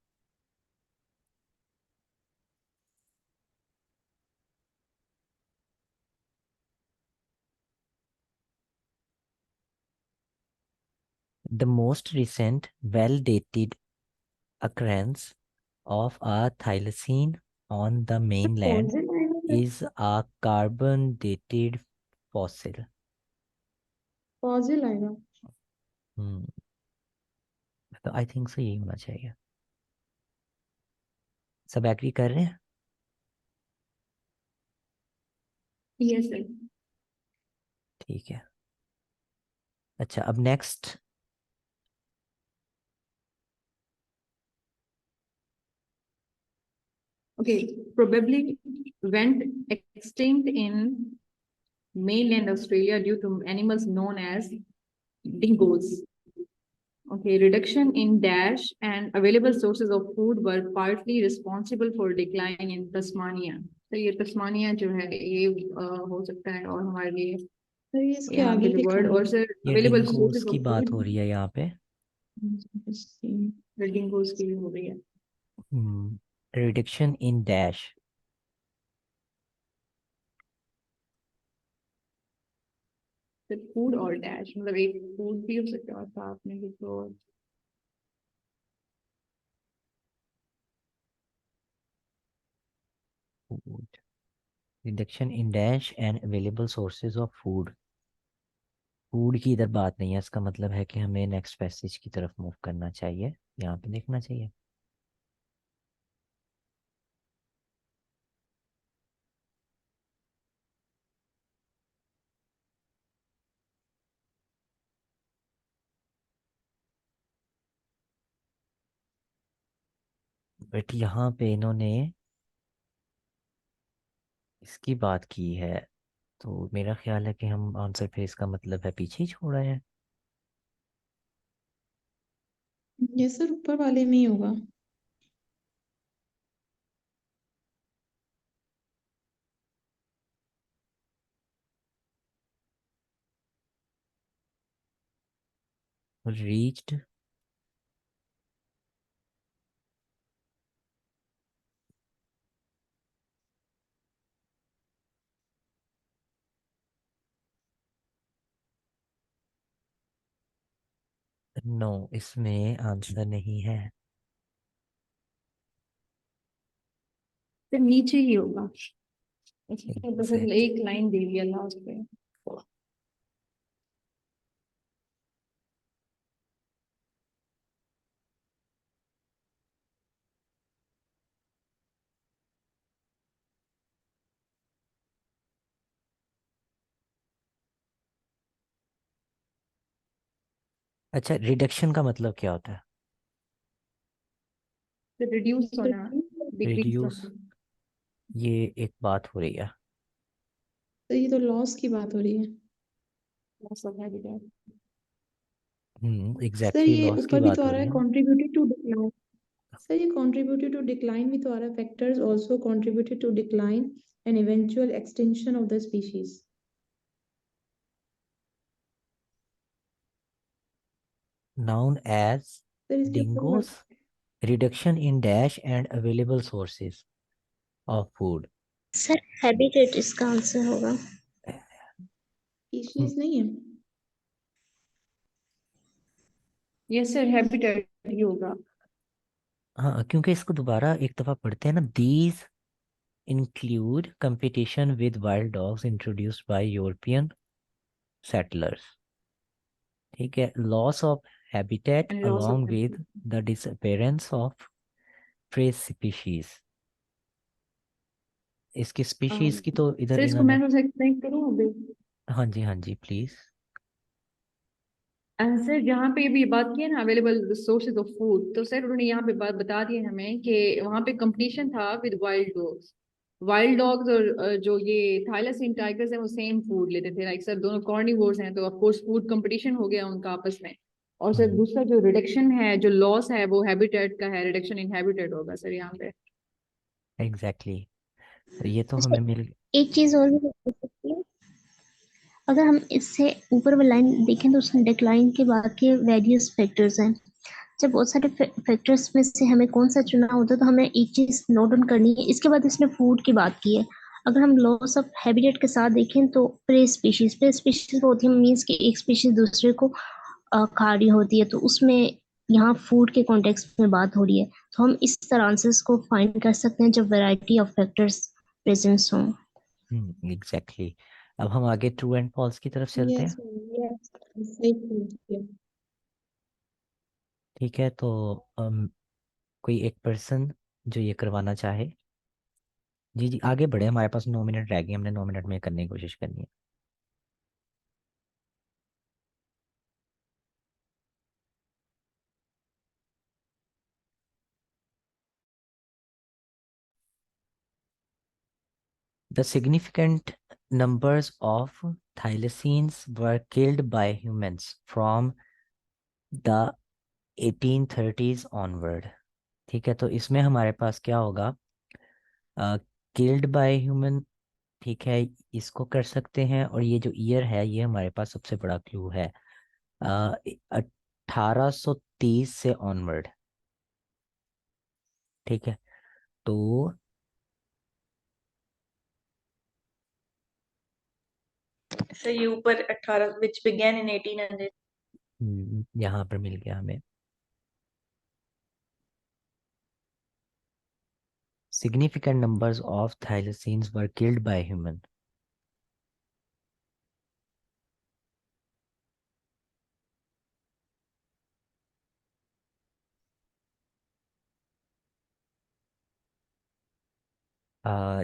The most recent well-dated occurrence of a thylacine on the mainland fossil आएगा sir, is a carbon-dated fossil. Fossil आएगा। हम्म, तो आई थिंक सो यही होना चाहिए। सब एग्री कर रहे हैं? Yes sir. ठीक है। अच्छा, अब next. Okay, probably went extinct in mainland Australia due to animals known as dingoes. Okay, reduction in dash and available sources of food were partly responsible for decline in Tasmania. तो ये तस्मानिया जो है ये हो सकता है, और हमारे लिए सर ये इसके यहाँ आगे पे जो लिखा वर्ड, हुआ और है। सर ये अवेलेबल डिंगोज सोर्सेज की ऑफ बात हो फूड रही है यहाँ पे। डिंगोज की भी हो रही है। Reduction in dash. Sir food और डैश मतलब एक फूड भी हो सकता है और साथ में भी तो food, reduction in dash and available sources of food. Food की इधर बात नहीं है, इसका मतलब है कि हमें नेक्स्ट पैसेज की तरफ मूव करना चाहिए, यहाँ पे देखना चाहिए। बट यहाँ पे इन्होंने इसकी बात की है, तो मेरा ख्याल है कि हम आंसर फिर इसका मतलब है पीछे ही छोड़ रहे हैं। ये सर ऊपर वाले में ही होगा। रीच्ड, नो, इसमें आंसर नहीं है। फिर नीचे ही होगा। बस एग्जैक्ट, एक लाइन दे दिया लास्ट पे। अच्छा, रिडक्शन का मतलब क्या होता है? फिर रिड्यूस होना, डिक्रीज रिड्यूस, होना। ये एक बात हो रही है। तो ये तो लॉस की बात हो रही है। loss of habitat। Sir exactly ये लॉस की ऊपर भी तो बात आ हो रहा रही है है। contributed to decline। सर ये contributed to decline भी तो आ रहा है, factors also contributed to decline and eventual extinction of the species। Known as sir इसके ऊपर dingoes reduction in dash and available sources of food. Sir habitat इसका आंसर होगा। species नहीं है। यस सर, हैबिटेट ही होगा। हाँ, क्योंकि इसको दोबारा एक दफा पढ़ते हैं ना। These include competition with wild dogs introduced by European settlers. ठीक है, loss of habitat And loss of along with habitat। The disappearance of prey species. इसकी स्पीशीज की तो सर इधर इसको इन्होंने। मैं थोड़ा एक्सप्लेन करूँ अभी। हाँ जी प्लीज। सर जहाँ पे भी बात की है ना अवेलेबल सोर्सेज ऑफ फूड, तो सर उन्होंने यहाँ पे बात बता दी है हमें कि वहाँ पे कंपटीशन था with wild dogs. Wild dogs और जो ये थाइलासीन टाइगर्स हैं वो सेम फूड लेते थे। लाइक सर दोनों कॉर्निवोर्स हैं, तो ऑफ कोर्स फूड कंपटीशन हो गया उनका आपस में। और सर दूसरा जो रिडक्शन है, जो लॉस है, वो हैबिटेट का है। रिडक्शन इन हैबिटेट होगा सर यहाँ पे। एग्जैक्टली ये तो अच्छा, हमें मिल। एक चीज और भी हो सकती है, अगर हम इससे ऊपर वाली लाइन देखें तो उसमें डिक्लाइन के बाद के वेरियस फैक्टर्स हैं। जब बहुत सारे फैक्टर्स में से हमें कौन सा चुना होता है तो हमें एक चीज नोट डाउन करनी है। इसके बाद इसने फूड की बात की है। अगर हम लॉस ऑफ हैबिटेट के साथ देखें तो प्रे स्पीशीज होती है, मीन्स कि एक स्पीशीज दूसरे को खा रही होती है, तो उसमें यहाँ फूड के कॉन्टेक्स्ट में बात हो रही है। तो हम इस तरह आंसर्स को फाइंड कर सकते हैं जब वैरायटी ऑफ फैक्टर्स प्रेजेंट हों। एग्जैक्टली अब हम आगे ट्रू एंड फॉल्स की तरफ चलते यस हैं। यस सही पूछ लिया। ठीक है, तो कोई एक पर्सन जो ये करवाना चाहे। जी आगे बढ़े, हमारे पास 9 मिनट रह गए, हमने 9 मिनट में करने की कोशिश करनी है। The significant numbers of thylacines were killed by humans from the 1830s onward। ठीक है, तो इसमें हमारे पास क्या होगा? Killed by human. ठीक है, इसको कर सकते हैं, और ये जो ईयर है ये हमारे पास सबसे बड़ा क्लू है। 1830 से ऑनवर्ड। ठीक है, तो सर ये ऊपर 18 which began in 1800। यहाँ पर मिल गया हमें। Significant numbers of thylacines were killed by human।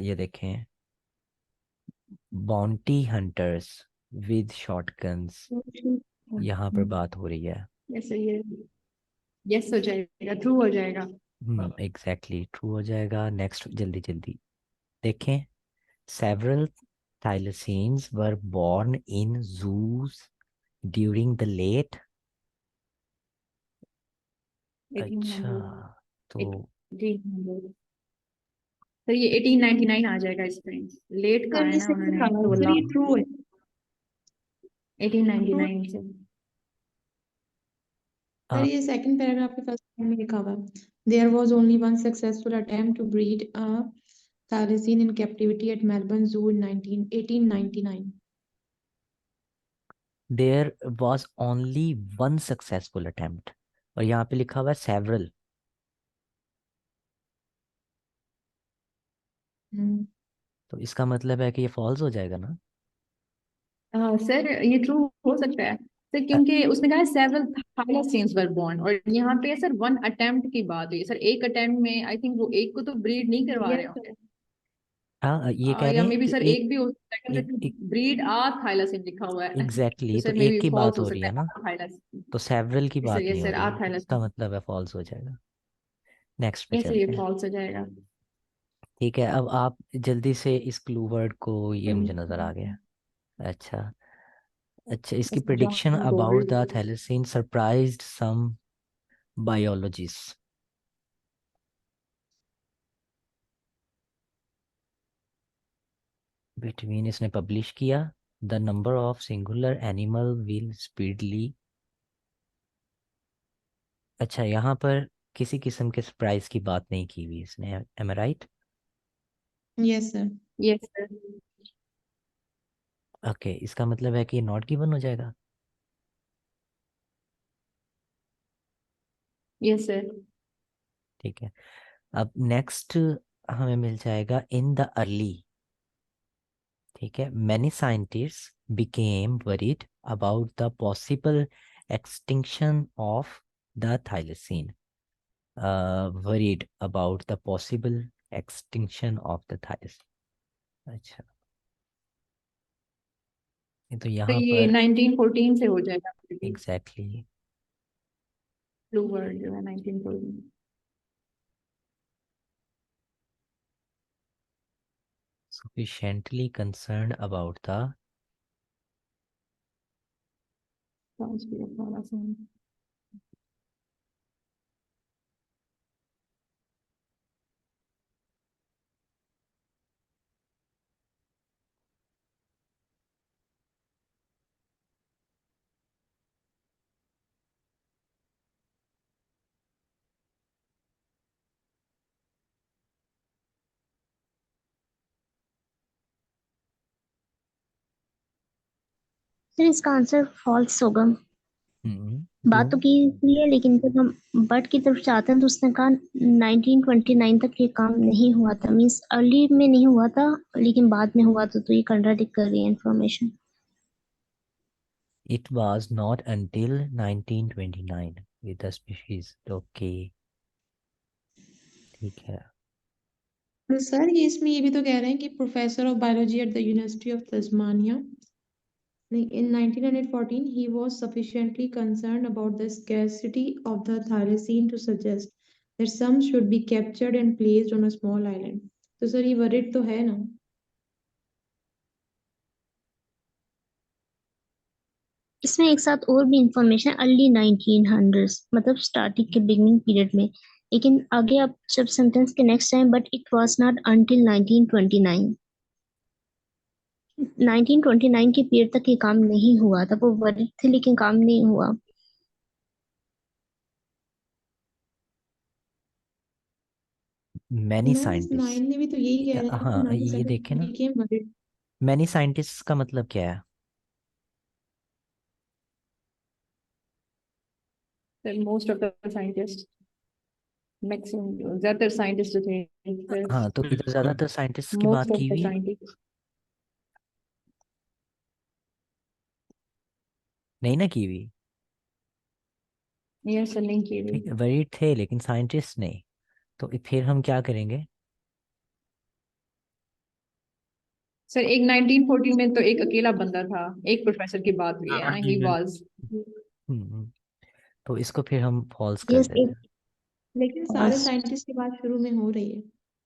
ये देखें, बाउंटी हंटर्स विद शॉटगन्स, यहाँ पर बात हो रही है। यस सर, ये यस हो जाएगा, ट्रू हो जाएगा। एग्जैक्टली ट्रू हो जाएगा। नेक्स्ट जल्दी जल्दी देखें। Several thylacines were born in zoos during the late। अच्छा, 1800। तो जी सर ये 1899 आ जाएगा इसमें। लेट का सर है ये ना सही उन्होंने, कहा, तो सर बोला ये ट्रू है। 1899 से। सर ये सेकंड पैराग्राफ के फर्स्ट लाइन में लिखा हुआ है, there was only one successful attempt to breed a thylacine in captivity at Melbourne zoo in 1899। There was only one successful attempt, और यहाँ पे लिखा हुआ है सेवरल। तो इसका मतलब है कि ये फॉल्स हो जाएगा ना। सर ये ट्रू हो सकता है सर, अ- क्योंकि उसने कहा सेवरल थाइलासीन्स वर बोर्न, और यहाँ पे सर वन अटेम्प्ट की बात हुई है। सर एक अटेम्प्ट में आई थिंक वो एक को तो ब्रीड नहीं करवा रहे यस होंगे। हाँ, ये कह या रहे मे हैं बी कि सर एक एक भी हो सकता है, एक ब्रीड आ थाइलासीन लिखा हुआ है, तो एग्जैक्टली तो सर मे एक बी की फॉल्स बात हो हो रही सकता है है ना। आ थाइलासीन। तो सेवरल की बात ये नहीं हो सर रही आ है, इसका थाइलासीन। मतलब है फॉल्स हो जाएगा। नेक्स्ट पे ये सर ये चलते हैं। फॉल्स हो जाएगा। ठीक है, अब आप जल्दी से इस क्लू वर्ड को, ये मुझे नजर आ गया। अच्छा, अच्छा, इसकी prediction about the thylacine surprised some biologist. Between इसने पब्लिश किया, the number of singular animal will speedily. अच्छा, यहाँ पर किसी किस्म के सरप्राइज की बात नहीं की हुई इसने, am I right? Yes sir. Yes sir. Okay, इसका मतलब है कि नॉट गिवन हो जाएगा। Yes sir. ठीक है, अब नेक्स्ट हमें मिल जाएगा इन द अर्ली। ठीक है, many scientist became worried about the possible extinction of the thylacine. Worried about the possible extinction of the thylacine. अच्छा, ये तो तो यहाँ ये पर 1914 से हो जाएगा। एग्जैक्टली ब्लू वर्ड जो है 1914। sufficiently concerned about the समझ गया थोड़ा सा। फिर इसका आंसर फॉल्स होगा। बात तो क्यों? की हुई है, लेकिन जब हम बट की तरफ जाते हैं तो उसने कहा 1929 तक ये काम नहीं हुआ था, मींस अर्ली में नहीं हुआ था लेकिन बाद में हुआ था, तो ये कंट्राडिक्ट कर रही है information. It was not until 1929 with the species. Okay, ठीक है। तो सर ये इसमें ये भी तो कह रहे हैं कि professor of biology at the university of Tasmania in 1914 he was sufficiently concerned about the scarcity of the thylacine to suggest that some should be captured and placed on a small island. तो सर ये वर्ड तो है ना? इसमें एक साथ और भी इंफॉर्मेशन, अर्ली 1900s मतलब स्टार्टिंग के बिगनिंग पीरियड में, लेकिन आगे आप जब सेंटेंस के next time but it was not until 1929, 1929 के पीरियड तक ये काम नहीं हुआ था, वो वर्ड थे लेकिन काम नहीं हुआ। Many मैम इस scientists, नाइन में भी तो यही कह रहे हैं कि हाँ नाइन ये देखे ना, became worried. many scientists का मतलब क्या है? Most of the scientist, maximum ज्यादातर साइंटिस्ट जो थे, हाँ, तो इधर ज्यादातर साइंटिस्ट की बात मोस्ट ऑफ की द हुई है, साइंटिस्ट। नहीं ना की हुई। ये सर नहीं की ठीक है, हुई। वरीड थे लेकिन साइंटिस्ट नहीं, तो फिर हम क्या करेंगे? सर एक 1914 में तो एक अकेला बंदा था, एक प्रोफेसर की बात हुई है ना, ही वाज। हम्म, तो इसको फिर हम फॉल्स कर यस, देते एक हैं। लेकिन सारे फॉल्स। साइंटिस्ट की बात शुरू में हो रही है,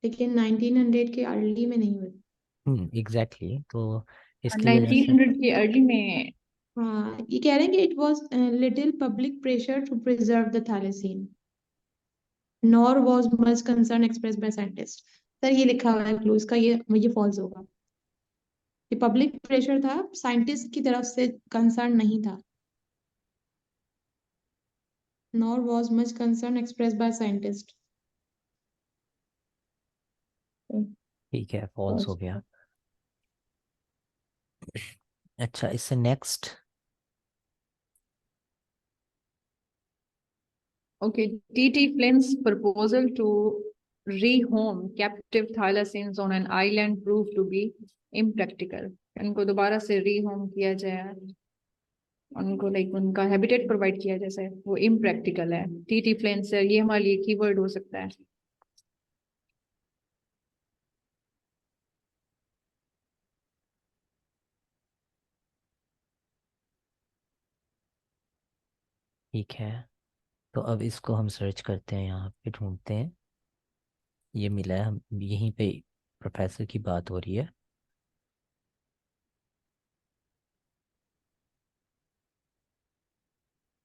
लेकिन 1900 के अर्ली में नहीं हुई। एग्जैक्टली, तो इसकी वजह से 1900 के अर्ली में। हाँ ये कह रहे हैं कि it was little public pressure to preserve the thylacine nor was much concern express by scientist. Sir ये लिखा हुआ है क्लू इसका, ये फॉल्स होगा। ये पब्लिक प्रेशर था, साइंटिस्ट की तरफ से कंसर्न नहीं था। Nor was much concern express by scientist. ठीक है, फॉल्स हो गया। अच्छा, इससे next Okay, T.T. Flynn's proposal to rehome captive thylacines on an island proved to be impractical. इनको दोबारा से रीहोम किया जाए, उनको लाइक उनका हैबिटेट प्रोवाइड किया जैसे, वो इम्प्रैक्टिकल है। टी फ्लेन सर, ये हमारे लिए कीवर्ड हो सकता है। ठीक है, तो अब इसको हम सर्च करते हैं, यहाँ पे ढूंढते हैं। ये मिला है यहीं पे प्रोफेसर की बात हो रही है।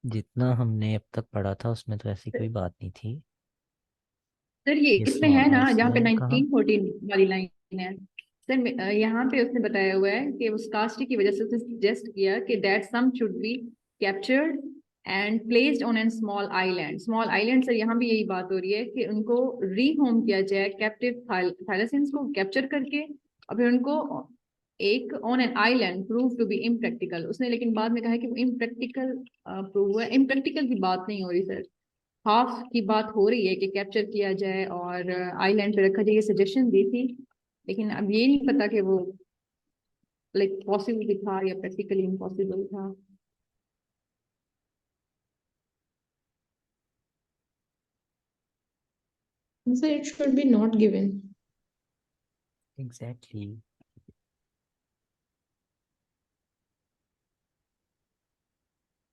जितना हमने अब तक पढ़ा था उसमें तो ऐसी कोई बात नहीं थी। सर ये ये इसमें स्मॉल है ना जहाँ पे आइसलैंड कहाँ? 1914 वाली लाइन है सर, यहाँ पे उसने बताया हुआ है कि उस कास्ट की वजह से उसने सजेस्ट किया कि that some should be captured and placed on an small island. Small island से यहाँ भी यही बात हो रही है कि उनको रीहोम किया जाए कैप्टिव थाइलेसियंस को कैप्चर करके, और फिर उनको एक on an island prove to be impractical. उसने लेकिन बाद में कहा है कि वो इम्प्रैक्टिकल प्रूव हुआ। इम्प्रैक्टिकल की बात नहीं हो रही सर, हाफ की बात हो रही है कि कैप्चर किया जाए और आइलैंड पे रखा जाए, ये सजेशन दी थी। लेकिन अब ये नहीं पता कि वो लाइक पॉसिबल भी था या प्रैक्टिकली इम्पॉसिबल था। So it should be not given. Exactly.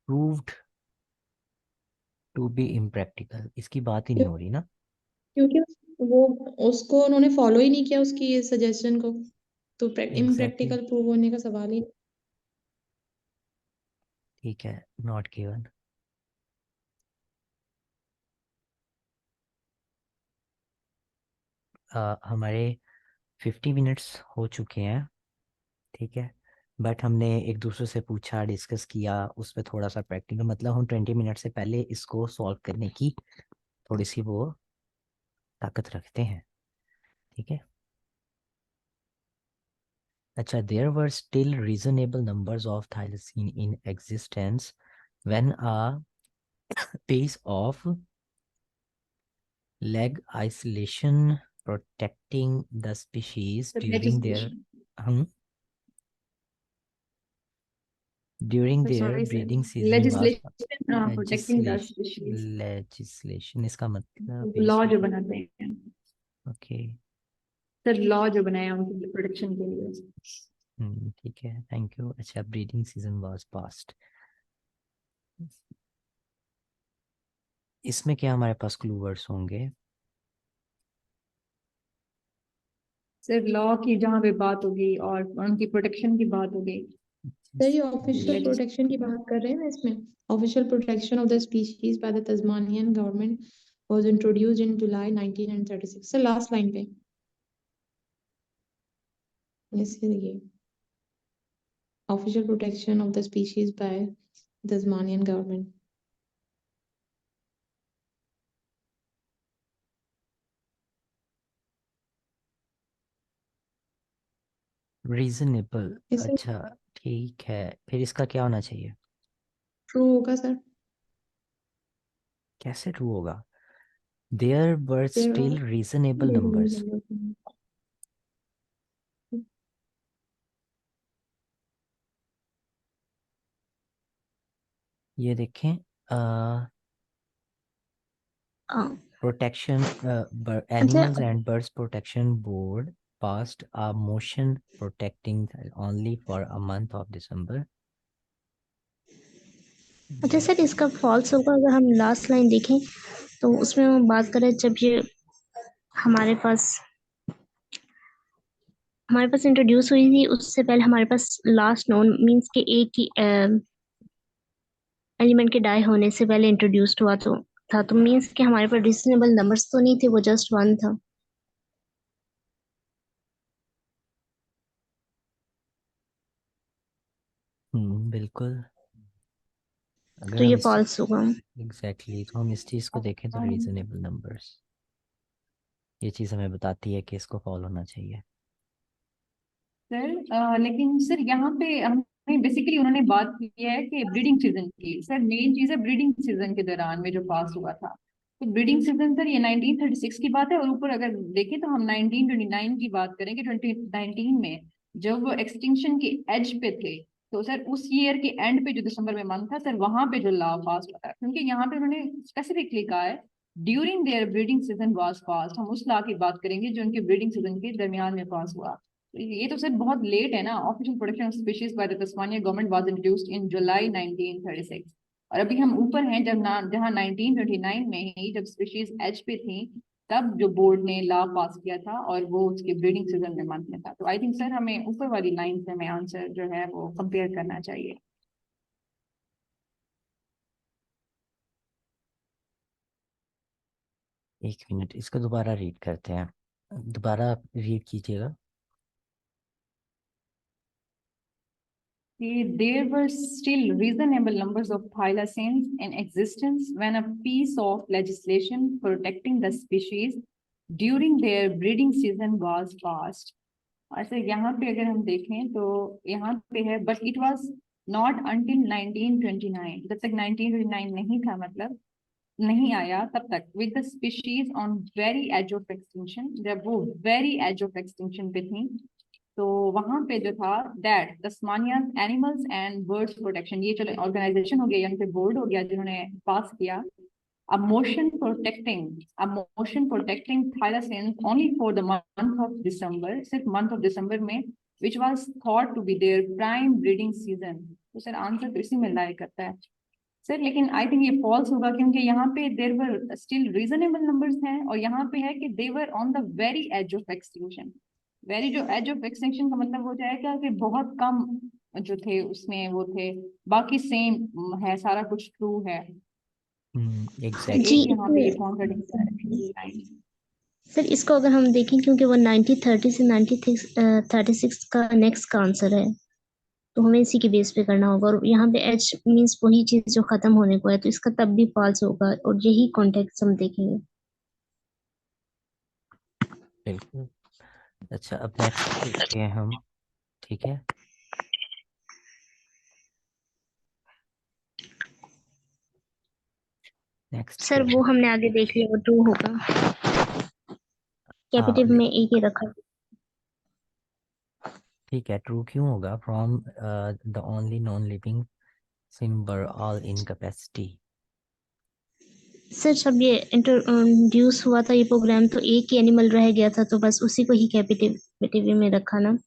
Proved to be impractical, इसकी बात ही नहीं हो रही ना। क्योंकि वो उसको उन्होंने फॉलो ही नहीं किया उसकी सजेशन को, तो एग्जैक्टली। इम्प्रैक्टिकल प्रूव होने का सवाल ही नहीं। ठीक है, नॉट गिवन। हमारे 50 मिनट्स हो चुके हैं, ठीक है। बट हमने एक दूसरे से पूछा, डिस्कस किया, उस पर थोड़ा सा प्रैक्टिकल, मतलब हम 20 मिनट से पहले इसको सॉल्व करने की थोड़ी सी वो ताकत रखते हैं, ठीक है। अच्छा, there were still reasonable numbers of thylacine in existence when a pace of leg isolation protecting the species during their legislation, during their sorry sir, breeding season was legislation protecting the legislation species, legislation इसका मतलब लॉ जो basically बनाते हैं ओके। सर, लॉ जो बनाया उनकी प्रोटेक्शन के लिए। ठीक है, थैंक यू। अच्छा, ब्रीडिंग सीजन वाज पास्ट, इसमें क्या हमारे पास क्लू वर्ड्स होंगे? सर लॉ की जहाँ पे बात होगी और उनकी प्रोटेक्शन की बात होगी। सर ये ऑफिशियल Legis- प्रोटेक्शन की बात कर रहे हैं ना इसमें। Official protection of the species by the Tasmanian government was introduced in July 1936। Sir last line पे ये official protection of the species bye Tasmanian government. Reasonable. इसे अच्छा, ठीक है, फिर इसका क्या होना चाहिए? ट्रू होगा सर। कैसे ट्रू होगा? There were There are still reasonable reasonable numbers. numbers. ये देखें, protection अच्छा, animals and birds protection board passed a motion protecting only for a month of December. अच्छा सर, इसका फॉल्स होगा अगर हम लास्ट लाइन देखें तो उसमें हम बात करें जब ये हमारे पास इंट्रोड्यूस हुई थी उससे पहले हमारे पास लास्ट नोन मींस के एक ही एलिमेंट के डाई होने से पहले इंट्रोड्यूस्ड हुआ तो मींस कि हमारे पास रीजनेबल नंबर्स तो नहीं थे, वो जस्ट वन था। बिल्कुल। तो अगर ये हम इस फॉल्स होगा। एग्जैक्टली तो हम इस चीज़ को देखें तो रीजनेबल नंबर्स, ये चीज़ हमें बताती है कि इसको फॉलो होना चाहिए। सर लेकिन सर यहाँ पे हमें बेसिकली उन्होंने बात की है कि ब्रीडिंग सीजन की। सर मेन चीज है ब्रीडिंग सीजन के दौरान में जो पास हुआ था, तो ब्रीडिंग सीजन सर ये 1936 की बात है। और ऊपर अगर देखें तो हम 1929 की बात करें कि 2019 में जब वो एक्सटिंक्शन के एज पे थे, तो सर उस ईयर के एंड पे जो दिसंबर में मंथ था सर, वहां पे जो लॉ पास हुआ था। क्योंकि यहाँ पे उन्होंने स्पेसिफिकली कहा है during their breeding season was pass, हम उस लॉ की बात करेंगे जो उनके ब्रीडिंग सीजन के दरमियान में पास हुआ। ये तो सर बहुत लेट है ना। Official protection of species by the Tasmania government was introduced in July 1936, और अभी हम ऊपर हैं जब ना जहाँ 1929 में ही जब स्पीशीज एज पे थी, तब जो बोर्ड ने लॉ पास किया था और वो उसके ब्रीडिंग सीजन में मंथ में था। तो आई थिंक सर हमें ऊपर वाली लाइन से हमें आंसर जो है वो कंपेयर करना चाहिए। एक मिनट, इसको दोबारा रीड करते हैं, दोबारा रीड कीजिएगा। There were still reasonable numbers of thylacines in existence when a piece of legislation protecting the species during their breeding season was passed. अच्छा, यहाँ पे अगर हम देखें तो यहाँ पे है but it was not until 1929, जब तक 1929 नहीं था, मतलब नहीं आया तब तक, with the species on very edge of extinction, जब वो very edge of extinction पे थी, तो वहां पे जो था that Tasmanian animals and birds protection, ये चलो ऑर्गेनाइजेशन हो गया, यहाँ पे बोर्ड हो गया जिन्होंने पास किया a motion protecting thylacines only for the month of December, सिर्फ month of December में, which was thought to be their prime breeding season। तो सर आंसर तो इसी में लाई करता है सर, लेकिन आई थिंक ये फॉल्स होगा क्योंकि यहाँ पे there were still reasonable numbers हैं और यहाँ पे है कि they were on the very edge of extinction. Very जो एज ऑफ एक्सटिंक्शन का मतलब हो जाएगा कि बहुत कम जो थे उसमें वो थे, बाकी सेम है, सारा कुछ ट्रू है। एग्जैक्टली। जी एक यहाँ पे ये कॉन्ट्रडिक्शन है। सर इसको अगर हम देखें, क्योंकि वो 1930 से 1936 का नेक्स्ट का आंसर है, तो हमें इसी के बेस पे करना होगा। और यहाँ पे एच मींस वही चीज जो खत्म होने को है, तो इसका तब भी फॉल्स होगा और यही कॉन्टेक्स्ट हम देखेंगे। बिल्कुल। अच्छा, अब नेक्स्ट देखते हैं हम, ठीक है। नेक्स्ट सर वो हमने आगे देख लिया, वो ट्रू होगा, कैपिटिव में एक ही रखा। ठीक है, ट्रू क्यों होगा? From the only non living symbol all incapacity. Sir जब ये इंट्रोड्यूस हुआ था ये प्रोग्राम, तो एक ही एनिमल रह गया था, तो बस उसी को ही कैपिटिव में रखा ना।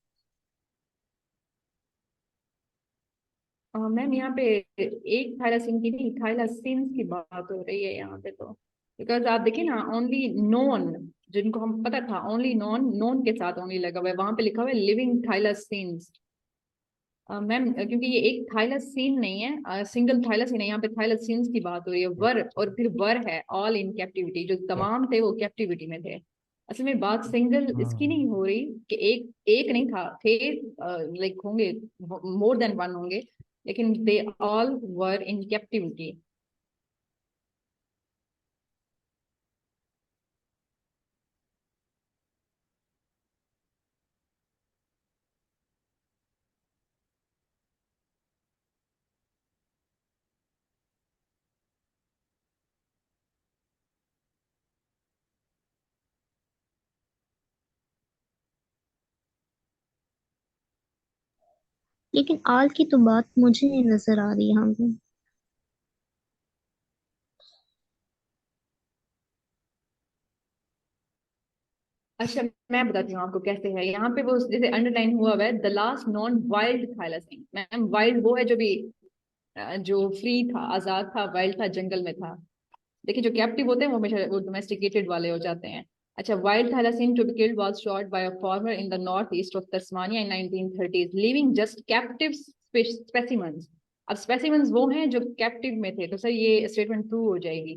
मैम यहाँ पे एक थायलासीन की नहीं, थायलासीन्स की बात हो रही है यहाँ पे, तो बिकॉज आप देखिए ना, ओनली नॉन, जिनको हम पता था ओनली नॉन, नॉन के साथ ओनली लगा हुआ है, वहां पे लिखा हुआ है लिविंग थायलासीन्स। मैम क्योंकि ये एक थायलासीन नहीं है, सिंगल थायलासीन है, यहाँ पे थायलासीन्स की बात हो रही है, वर और फिर वर है ऑल इन कैप्टिविटी, जो तमाम थे वो कैप्टिविटी में थे। असल में बात सिंगल इसकी नहीं हो रही कि एक एक नहीं था, थे लाइक होंगे, मोर देन वन होंगे, लेकिन they all were in captivity. लेकिन आल की तो बात मुझे नहीं नजर आ रही यहाँ पे। अच्छा मैं बताती हूँ आपको कैसे है, यहाँ पे वो जैसे अंडरलाइन हुआ हुआ है the last non wild thylacine. Ma'am wild वो है जो भी जो फ्री था, आजाद था, वाइल्ड था, जंगल में था। देखिए जो कैप्टिव होते हैं वो हमेशा वो डोमेस्टिकेटेड वाले हो जाते हैं। अच्छा, wild thylacine to be killed was shot by a farmer in the north east of Tasmania in 1930s leaving just captive specimens. अब स्पेसिमेंस वो हैं जो कैप्टिव में थे, तो सर ये स्टेटमेंट ट्रू हो जाएगी।